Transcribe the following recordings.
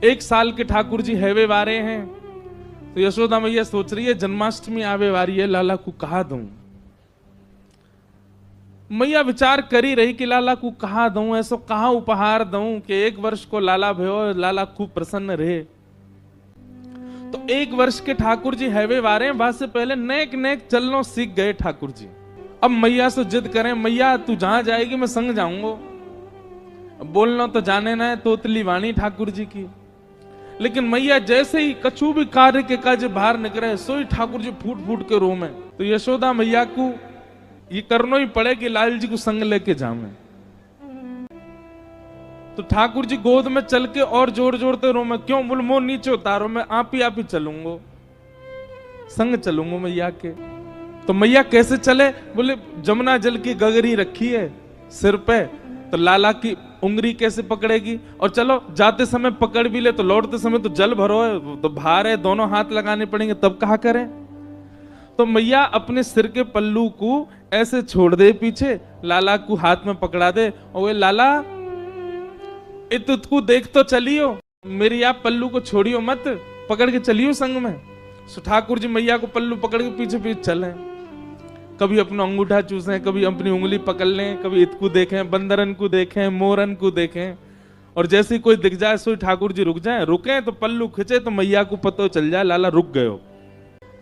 1 साल के ठाकुर जी हैवे वारे हैं। तो यशोदा मैया सोच रही है जन्माष्टमी आवे वारी है, लाला को कहा दूं। मैया विचार करी रही कि लाला को कहा दूं, ऐसो कहा उपहार दूं कि 1 वर्ष को लाला भयो, लाला खूब प्रसन्न रहे। तो 1 वर्ष के ठाकुर जी हैवे वारे हैं, बाद से पहले नेक नेक चलनो सीख गए ठाकुर जी। अब मैया से जिद करें, मैया तू जहां जाएगी मैं संग जाऊंगा। बोलना तो जाने ना है तोतली वाणी ठाकुर जी की, लेकिन मैया जैसे ही कछु भी कार्य के काज बाहर निकले सोई ठाकुर जी फूट फूट के रो में। तो यशोदा मैया को ये करना ही पड़े कि लाल जी को संग लेके जावे। तो ठाकुर जी गोद में चल के और जोर जोरते रो में, क्यों? बोल मोह नीचे उतारो, मैं आप ही चलूंगा, संग चलूंगा मैया के। तो मैया कैसे चले? बोले जमुना जल की गगरी रखी है सिर पे, तो लाला की उंगली कैसे पकड़ेगी? और चलो जाते समय पकड़ भी ले तो लौटते समय तो जल भरो है, तो भार है, दोनों हाथ लगाने पड़ेंगे, तब कहा करें? तो मैया अपने सिर के पल्लू को ऐसे छोड़ दे पीछे, लाला को हाथ में पकड़ा दे और वे लाला इतको देख तो चलियो, मेरी आप पल्लू को छोड़ियो मत, पकड़ के चलियो संग में। सो ठाकुर जी मैया को पल्लू पकड़ के पीछे पीछे चले, कभी अपना अंगूठा चूसें, कभी अपनी उंगली पकड़ लें, कभी इतको देखें, बंदरन को देखें, मोरन को देखें, और जैसे कोई दिख जाए सो ठाकुर जी रुक जाए, रुके तो पल्लू खिंचे तो मैया को पता चल जाए लाला रुक गयो।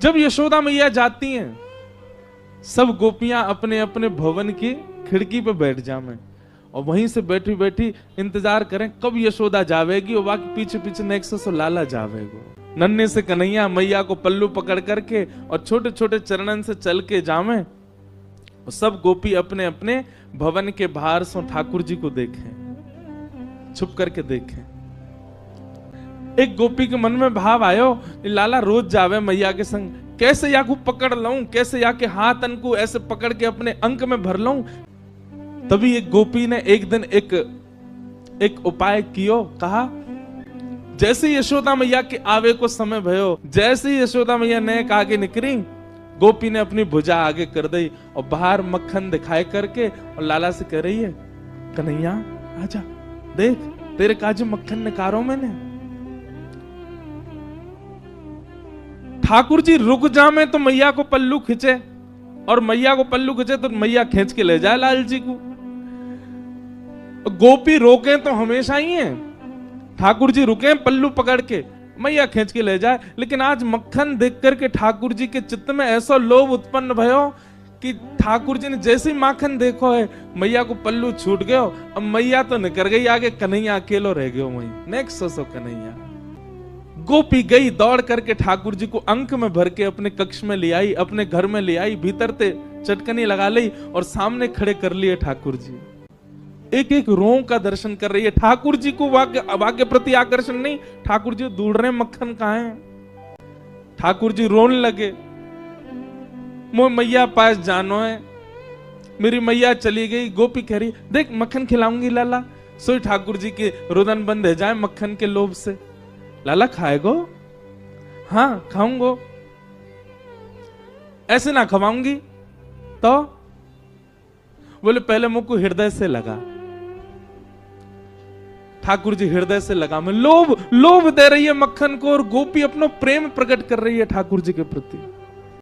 जब यशोदा मैया जाती हैं, सब गोपियां अपने अपने भवन की खिड़की पे बैठ जाएं और वहीं से बैठी बैठी इंतजार करें कब यशोदा जावेगी, और बाकी पीछे पीछे नेक्स्ट से लाला जावेगो। नन्हे से कन्हैया मैया को पल्लू पकड़ करके और छोटे छोटे चरणन से चल के जावे, और सब गोपी अपने अपने भवन के बाहर से ठाकुर जी को देखें, छुप करके देखें। एक गोपी के मन में भाव आयो, लाला रोज जावे मैया के संग, कैसे या को पकड़ लऊं, कैसे या के हाथ अनको ऐसे पकड़ के अपने अंक में भर लऊं। तभी एक गोपी ने एक दिन एक उपाय कियो, कहा जैसे यशोदा मैया के आवे को समय भयो, जैसे यशोदा मैया नेक आगे निकली, गोपी ने अपनी भुजा आगे कर दी और बाहर मक्खन दिखाए करके और लाला से कह रही है, कन्हैया आजा, देख तेरे काजू मक्खन निकारो मैंने। ठाकुर जी रुक जामे तो मैया को पल्लू खींचे, और मैया को पल्लू खींचे तो मैया खींच के ले जाए लाल जी को। गोपी रोके तो हमेशा ही है, ठाकुर जी रुके पल्लू पकड़ के, मैया खींच के ले जाए। लेकिन आज मक्खन देख करके ठाकुर जी के चित्त में ऐसा लोभ उत्पन्न भयो कि ठाकुर जी ने जैसे ही माखन देखो है, मैया को पल्लू छूट गयो, अब मैया तो निकल गई आगे, कन्हैया अकेलो रह गयो वहीं। Next so Kanhaiya. गोपी गई दौड़ करके ठाकुर जी को अंक में भर के अपने कक्ष में ले आई, अपने घर में ले आई, भीतर ते चटकनी लगा ली और सामने खड़े कर लिए ठाकुर जी। एक एक रों का दर्शन कर रही है। ठाकुर जी को वाक्य प्रति आकर्षण नहीं, ठाकुर जी ढूंढ रहे मक्खन कहां है। ठाकुर जी रोने लगे, मोह मैया पास जानो है, मेरी मैया चली गई। गोपी कह रही देख मक्खन खिलाऊंगी लाला। सोई ठाकुर जी के रुदन बंद है जाए मक्खन के लोभ से। लाला खाएगो? हाँ खाऊंगो। ऐसे ना खवाऊंगी तो? बोले पहले मुंह को हृदय से लगा। ठाकुर जी हृदय से लगा में लोभ दे रही है मक्खन को, और गोपी अपना प्रेम प्रकट कर रही है ठाकुर जी के प्रति।